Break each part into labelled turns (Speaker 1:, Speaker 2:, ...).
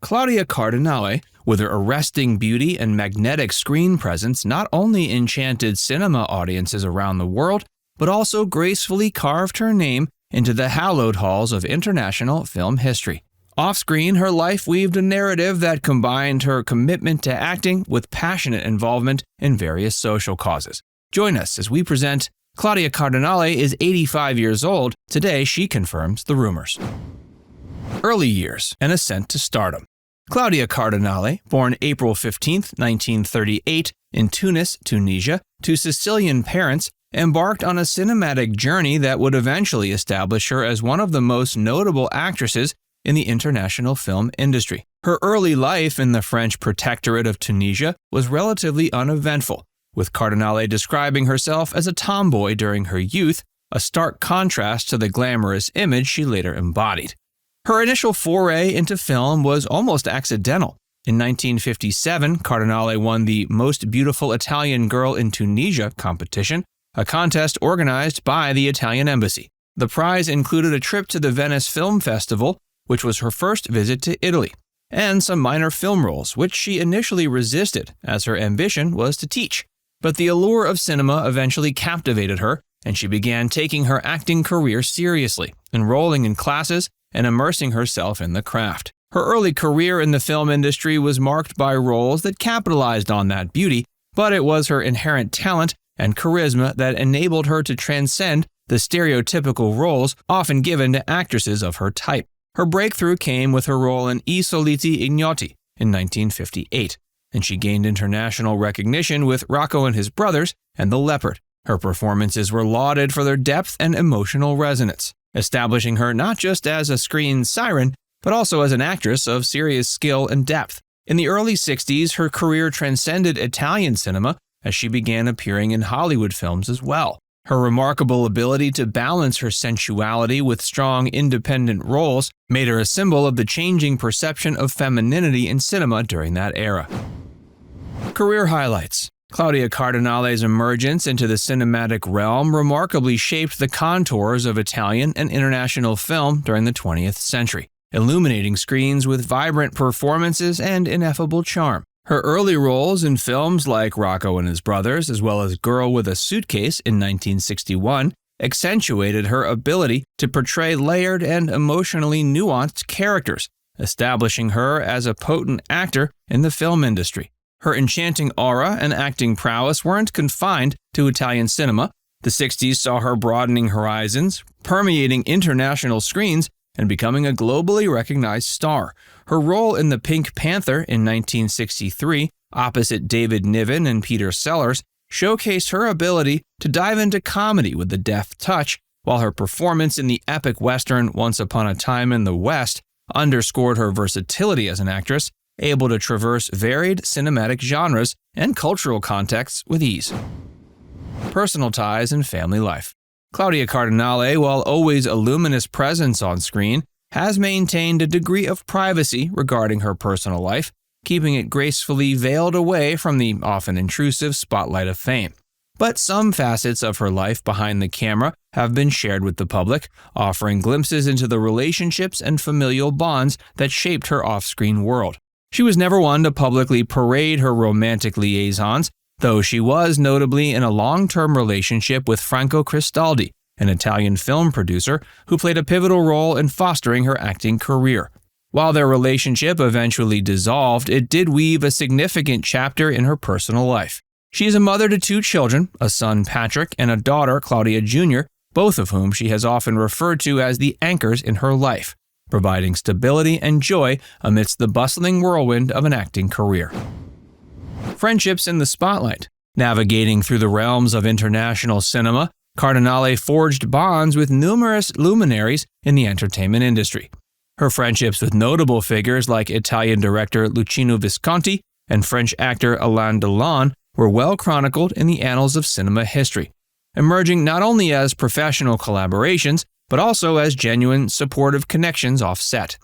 Speaker 1: Claudia Cardinale, with her arresting beauty and magnetic screen presence, not only enchanted cinema audiences around the world, but also gracefully carved her name into the hallowed halls of international film history. Off-screen, her life weaved a narrative that combined her commitment to acting with passionate involvement in various social causes. Join us as we present Claudia Cardinale is 85 years old. Today, she confirms the rumors. Early years and ascent to stardom. Claudia Cardinale, born April 15, 1938, in Tunis, Tunisia, to Sicilian parents, embarked on a cinematic journey that would eventually establish her as one of the most notable actresses in the international film industry. Her early life in the French protectorate of Tunisia was relatively uneventful, with Cardinale describing herself as a tomboy during her youth, a stark contrast to the glamorous image she later embodied. Her initial foray into film was almost accidental. In 1957, Cardinale won the Most Beautiful Italian Girl in Tunisia competition, a contest organized by the Italian embassy. The prize included a trip to the Venice Film Festival, which was her first visit to Italy, and some minor film roles, which she initially resisted, as her ambition was to teach. But the allure of cinema eventually captivated her, and she began taking her acting career seriously, enrolling in classes and immersing herself in the craft. Her early career in the film industry was marked by roles that capitalized on that beauty, but it was her inherent talent and charisma that enabled her to transcend the stereotypical roles often given to actresses of her type. Her breakthrough came with her role in I Soliti Ignoti in 1958, and she gained international recognition with Rocco and His Brothers and The Leopard. Her performances were lauded for their depth and emotional resonance, establishing her not just as a screen siren, but also as an actress of serious skill and depth. In the early 60s, her career transcended Italian cinema as she began appearing in Hollywood films as well. Her remarkable ability to balance her sensuality with strong independent roles made her a symbol of the changing perception of femininity in cinema during that era. Career highlights. Claudia Cardinale's emergence into the cinematic realm remarkably shaped the contours of Italian and international film during the 20th century, illuminating screens with vibrant performances and ineffable charm. Her early roles in films like Rocco and His Brothers, as well as Girl with a Suitcase in 1961, accentuated her ability to portray layered and emotionally nuanced characters, establishing her as a potent actor in the film industry. Her enchanting aura and acting prowess weren't confined to Italian cinema. The 60s saw her broadening horizons, permeating international screens, and becoming a globally recognized star. Her role in the Pink Panther in 1963, opposite David Niven and Peter Sellers, showcased her ability to dive into comedy with a deft touch, while her performance in the epic western Once Upon a Time in the West underscored her versatility as an actress, able to traverse varied cinematic genres and cultural contexts with ease. Personal ties and family life. Claudia Cardinale, while always a luminous presence on screen, has maintained a degree of privacy regarding her personal life, keeping it gracefully veiled away from the often intrusive spotlight of fame. But some facets of her life behind the camera have been shared with the public, offering glimpses into the relationships and familial bonds that shaped her off-screen world. She was never one to publicly parade her romantic liaisons, though she was notably in a long-term relationship with Franco Cristaldi, an Italian film producer who played a pivotal role in fostering her acting career. While their relationship eventually dissolved, it did weave a significant chapter in her personal life. She is a mother to 2 children, a son Patrick and a daughter Claudia Jr., both of whom she has often referred to as the anchors in her life, providing stability and joy amidst the bustling whirlwind of an acting career. Friendships in the spotlight. Navigating through the realms of international cinema, Cardinale forged bonds with numerous luminaries in the entertainment industry. Her friendships with notable figures like Italian director Luchino Visconti and French actor Alain Delon were well chronicled in the annals of cinema history, emerging not only as professional collaborations, but also as genuine, supportive connections off-set.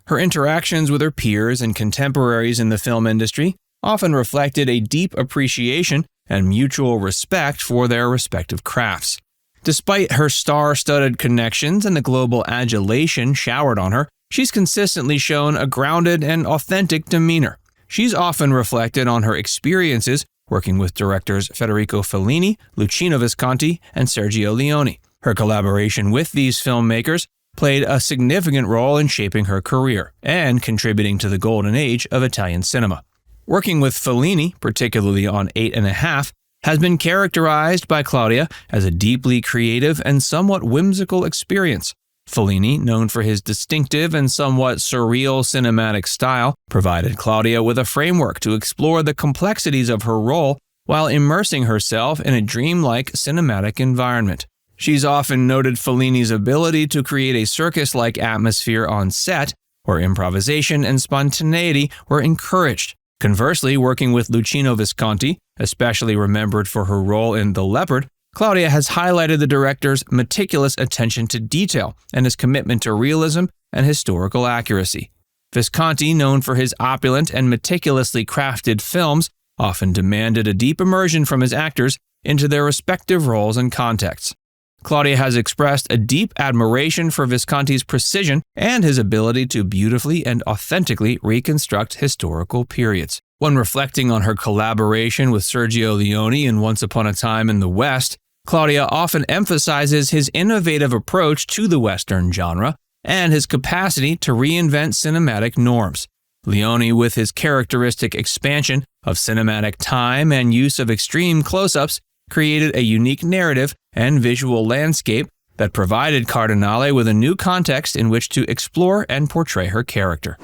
Speaker 1: Her interactions with her peers and contemporaries in the film industry often reflected a deep appreciation and mutual respect for their respective crafts. Despite her star-studded connections and the global adulation showered on her, she's consistently shown a grounded and authentic demeanor. She's often reflected on her experiences working with directors Federico Fellini, Luchino Visconti, and Sergio Leone. Her collaboration with these filmmakers played a significant role in shaping her career and contributing to the golden age of Italian cinema. Working with Fellini, particularly on 8½, has been characterized by Claudia as a deeply creative and somewhat whimsical experience. Fellini, known for his distinctive and somewhat surreal cinematic style, provided Claudia with a framework to explore the complexities of her role while immersing herself in a dreamlike cinematic environment. She's often noted Fellini's ability to create a circus-like atmosphere on set, where improvisation and spontaneity were encouraged. Conversely, working with Luchino Visconti, especially remembered for her role in The Leopard, Claudia has highlighted the director's meticulous attention to detail and his commitment to realism and historical accuracy. Visconti, known for his opulent and meticulously crafted films, often demanded a deep immersion from his actors into their respective roles and contexts. Claudia has expressed a deep admiration for Visconti's precision and his ability to beautifully and authentically reconstruct historical periods. When reflecting on her collaboration with Sergio Leone in Once Upon a Time in the West, Claudia often emphasizes his innovative approach to the Western genre and his capacity to reinvent cinematic norms. Leone, with his characteristic expansion of cinematic time and use of extreme close-ups, created a unique narrative and visual landscape that provided Cardinale with a new context in which to explore and portray her character.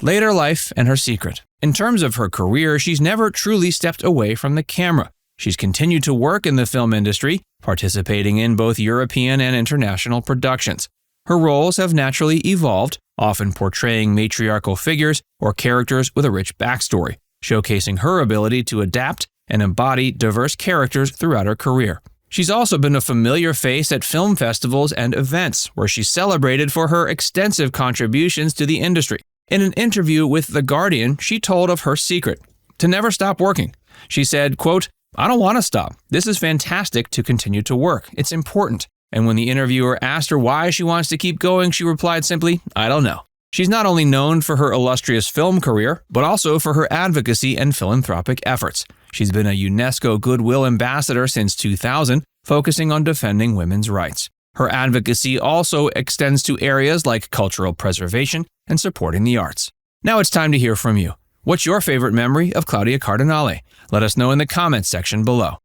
Speaker 1: Later life and her secret. In terms of her career, she's never truly stepped away from the camera. She's continued to work in the film industry, participating in both European and international productions. Her roles have naturally evolved, often portraying matriarchal figures or characters with a rich backstory, showcasing her ability to adapt and embody diverse characters throughout her career. She's also been a familiar face at film festivals and events, where she's celebrated for her extensive contributions to the industry. In an interview with The Guardian, she told of her secret: to never stop working. She said, quote, "I don't want to stop. This is fantastic to continue to work. It's important." And when the interviewer asked her why she wants to keep going, she replied simply, "I don't know." She's not only known for her illustrious film career, but also for her advocacy and philanthropic efforts. She's been a UNESCO Goodwill Ambassador since 2000, focusing on defending women's rights. Her advocacy also extends to areas like cultural preservation and supporting the arts. Now it's time to hear from you. What's your favorite memory of Claudia Cardinale? Let us know in the comments section below.